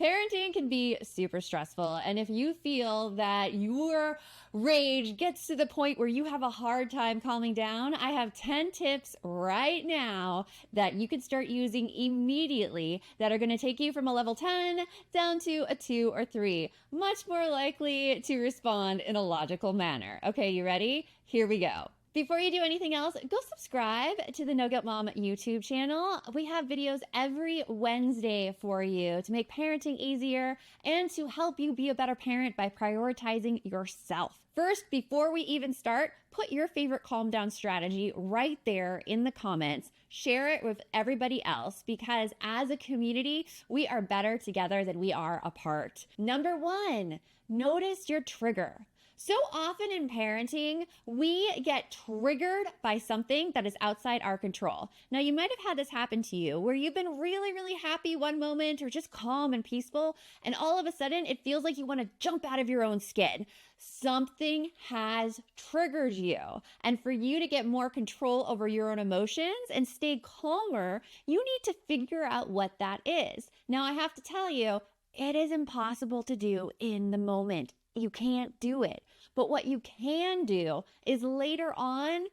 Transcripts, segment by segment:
Parenting can be super stressful, and if you feel that your rage gets to the point where you have a hard time calming down, I have 10 tips right now that you can start using immediately that are going to take you from a level 10 down to a 2 or 3, much more likely to respond in a logical manner. Okay, you ready? Here we go. Before you do anything else, go subscribe to the No Guilt Mom YouTube channel. We have videos every Wednesday for you to make parenting easier and to help you be a better parent by prioritizing yourself. First, before we even start, put your favorite calm down strategy right there in the comments. Share it with everybody else because as a community, we are better together than we are apart. Number 1, notice your trigger. So often in parenting, we get triggered by something that is outside our control. Now, you might have had this happen to you where you've been really, really happy one moment or just calm and peaceful, and all of a sudden it feels like you want to jump out of your own skin. Something has triggered you. And for you to get more control over your own emotions and stay calmer, you need to figure out what that is. Now, I have to tell you, it is impossible to do in the moment. You can't do it. But what you can do is later on,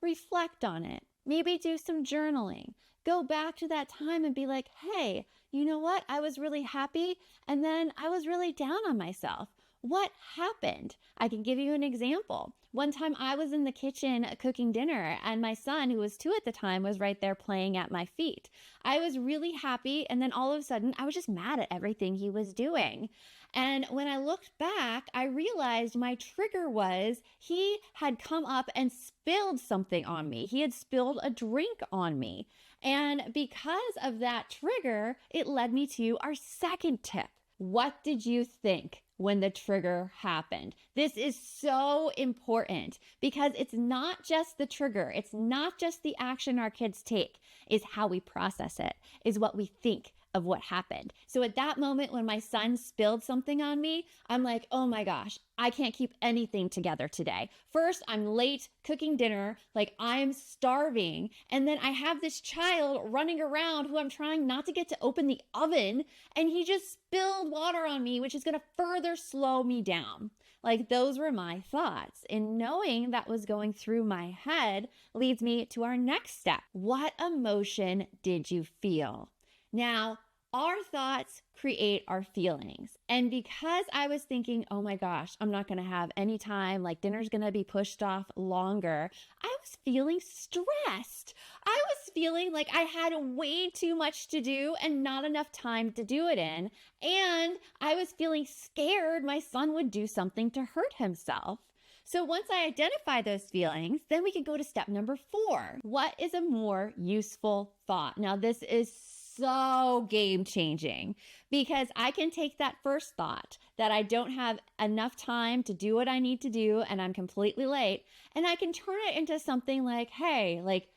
reflect on it. Maybe do some journaling. Go back to that time and be like, hey, you know what? I was really happy and then I was really down on myself. What happened? I can give you an example. One time I was in the kitchen cooking dinner and my son, who was 2 at the time, was right there playing at my feet. I was really happy and then all of a sudden I was just mad at everything he was doing. And when I looked back, I realized my trigger was he had come up and spilled something on me. He had spilled a drink on me. And because of that trigger, it led me to our second tip. What did you think when the trigger happened? This is so important because it's not just the trigger. It's not just the action our kids take. It's how we process it, is what we think of what happened. So at that moment when my son spilled something on me, I'm like, oh my gosh, I can't keep anything together today. First, I'm late cooking dinner, like I'm starving. And then I have this child running around who I'm trying not to get to open the oven. And he just spilled water on me, which is going to further slow me down. Like those were my thoughts. And knowing that was going through my head leads me to our next step. What emotion did you feel? Now, our thoughts create our feelings. And because I was thinking, oh my gosh, I'm not going to have any time, like dinner's going to be pushed off longer, I was feeling stressed. I was feeling like I had way too much to do and not enough time to do it in. And I was feeling scared my son would do something to hurt himself. So once I identify those feelings, then we can go to step number 4. What is a more useful thought? Now, this is so game changing because I can take that first thought that I don't have enough time to do what I need to do and I'm completely late, and I can turn it into something like, hey, like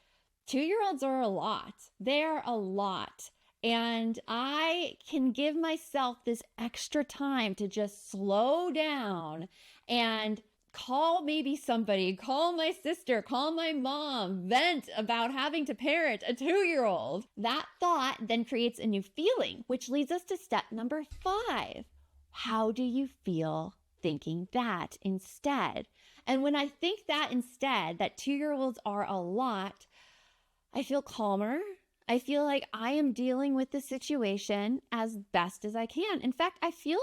2-year-olds are a lot. They're a lot. And I can give myself this extra time to just slow down and call maybe somebody, call my sister, call my mom, vent about having to parent a 2-year-old. That thought then creates a new feeling, which leads us to step number 5. How do you feel thinking that instead? And when I think that instead, that 2-year-olds are a lot, I feel calmer. I feel like I am dealing with the situation as best as I can. In fact, I feel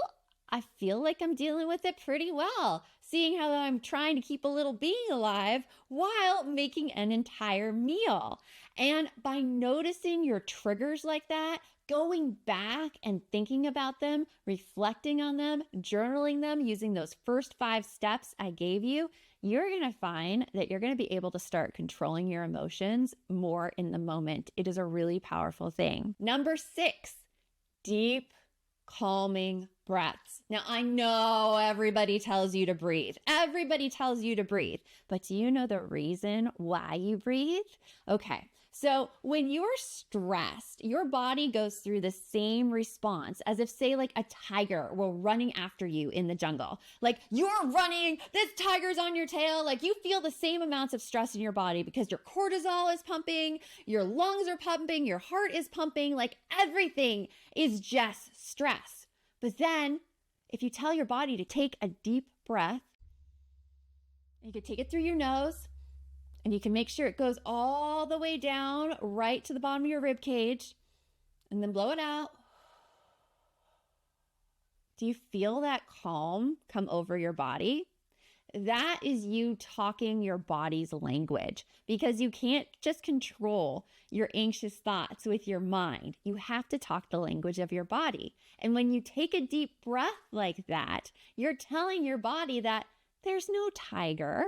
like I'm dealing with it pretty well, seeing how I'm trying to keep a little being alive while making an entire meal. And by noticing your triggers like that, going back and thinking about them, reflecting on them, journaling them, using those first 5 steps I gave you, you're going to find that you're going to be able to start controlling your emotions more in the moment. It is a really powerful thing. Number 6, deep, calming breaths. Now, I know everybody tells you to breathe. Everybody tells you to breathe. But do you know the reason why you breathe? Okay. So when you're stressed, your body goes through the same response as if, say, like a tiger were running after you in the jungle. Like you're running, this tiger's on your tail. Like you feel the same amounts of stress in your body because your cortisol is pumping, your lungs are pumping, your heart is pumping, like everything is just stress. But then if you tell your body to take a deep breath, you can take it through your nose, and you can make sure it goes all the way down right to the bottom of your rib cage, and then blow it out. Do you feel that calm come over your body? That is you talking your body's language, because you can't just control your anxious thoughts with your mind. You have to talk the language of your body. And when you take a deep breath like that, you're telling your body that there's no tiger.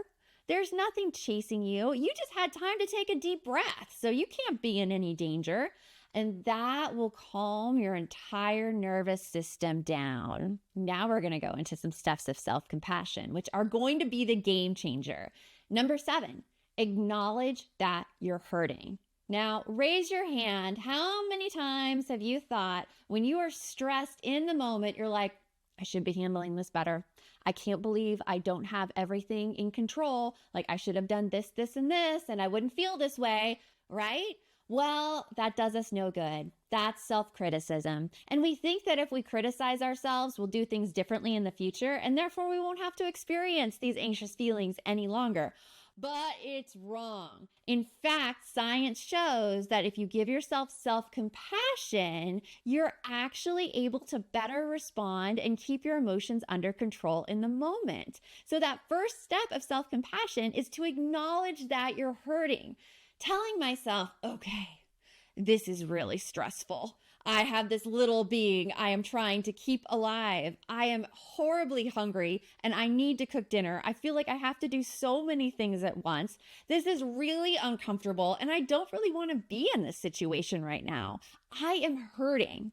There's nothing chasing you. You just had time to take a deep breath, so you can't be in any danger. And that will calm your entire nervous system down. Now we're going to go into some steps of self-compassion, which are going to be the game changer. Number 7, acknowledge that you're hurting. Now, raise your hand. How many times have you thought when you are stressed in the moment, you're like, I should be handling this better. I can't believe I don't have everything in control. Like, I should have done this, this, and this, and I wouldn't feel this way, right? Well, that does us no good. That's self-criticism. And we think that if we criticize ourselves, we'll do things differently in the future, and therefore we won't have to experience these anxious feelings any longer. But it's wrong. In fact, science shows that if you give yourself self-compassion, you're actually able to better respond and keep your emotions under control in the moment. So that first step of self-compassion is to acknowledge that you're hurting. Telling myself, okay, this is really stressful. I have this little being I am trying to keep alive. I am horribly hungry and I need to cook dinner. I feel like I have to do so many things at once. This is really uncomfortable and I don't really want to be in this situation right now. I am hurting.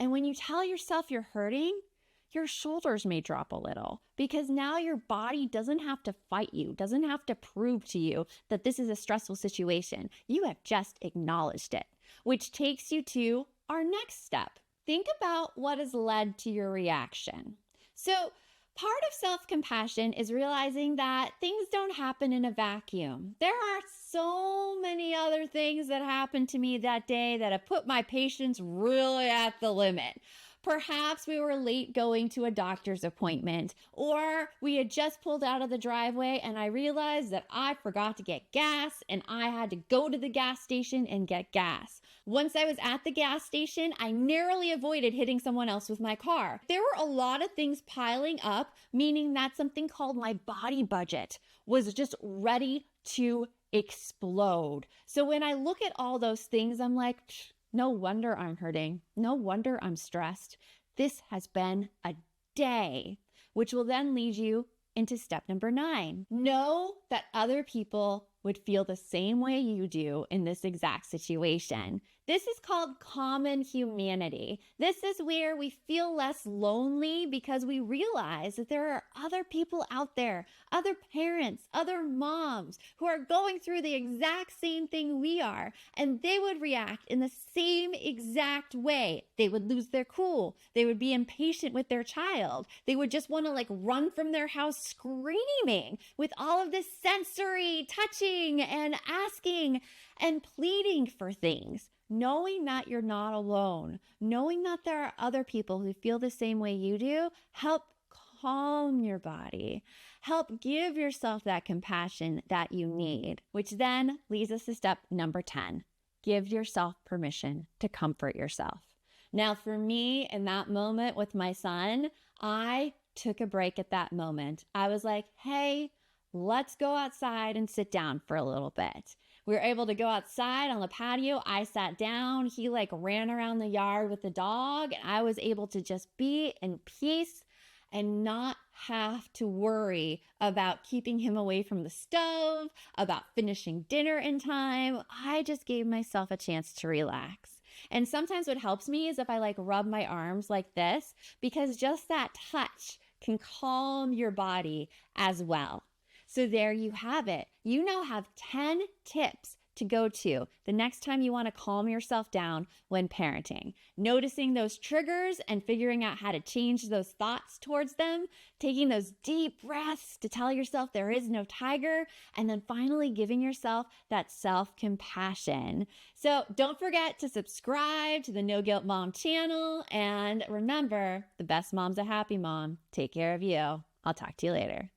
And when you tell yourself you're hurting, your shoulders may drop a little, because now your body doesn't have to fight you, doesn't have to prove to you that this is a stressful situation. You have just acknowledged it, which takes you to our next step. Think about what has led to your reaction. So part of self-compassion is realizing that things don't happen in a vacuum. There are so many other things that happened to me that day that have put my patience really at the limit. Perhaps we were late going to a doctor's appointment, or we had just pulled out of the driveway and I realized that I forgot to get gas and I had to go to the gas station and get gas. Once I was at the gas station, I narrowly avoided hitting someone else with my car. There were a lot of things piling up, meaning that something called my body budget was just ready to explode. So when I look at all those things, I'm like, no wonder I'm hurting. No wonder I'm stressed. This has been a day, which will then lead you into step number 9. Know that other people would feel the same way you do in this exact situation. This is called common humanity. This is where we feel less lonely because we realize that there are other people out there, other parents, other moms who are going through the exact same thing we are, and they would react in the same exact way. They would lose their cool. They would be impatient with their child. They would just want to run from their house screaming with all of this sensory touching and asking and pleading for things. Knowing that you're not alone, knowing that there are other people who feel the same way you do, help calm your body, help give yourself that compassion that you need, which then leads us to step number 10. Give yourself permission to comfort yourself. Now, for me, in that moment with my son, I took a break at that moment. I was like, hey, let's go outside and sit down for a little bit. We were able to go outside on the patio. I sat down. He ran around the yard with the dog, and I was able to just be in peace and not have to worry about keeping him away from the stove, about finishing dinner in time. I just gave myself a chance to relax. And sometimes what helps me is if I rub my arms like this, because just that touch can calm your body as well. So there you have it. You now have 10 tips to go to the next time you want to calm yourself down when parenting. Noticing those triggers and figuring out how to change those thoughts towards them, taking those deep breaths to tell yourself there is no tiger, and then finally giving yourself that self-compassion. So don't forget to subscribe to the No Guilt Mom channel. And remember, the best mom's a happy mom. Take care of you. I'll talk to you later.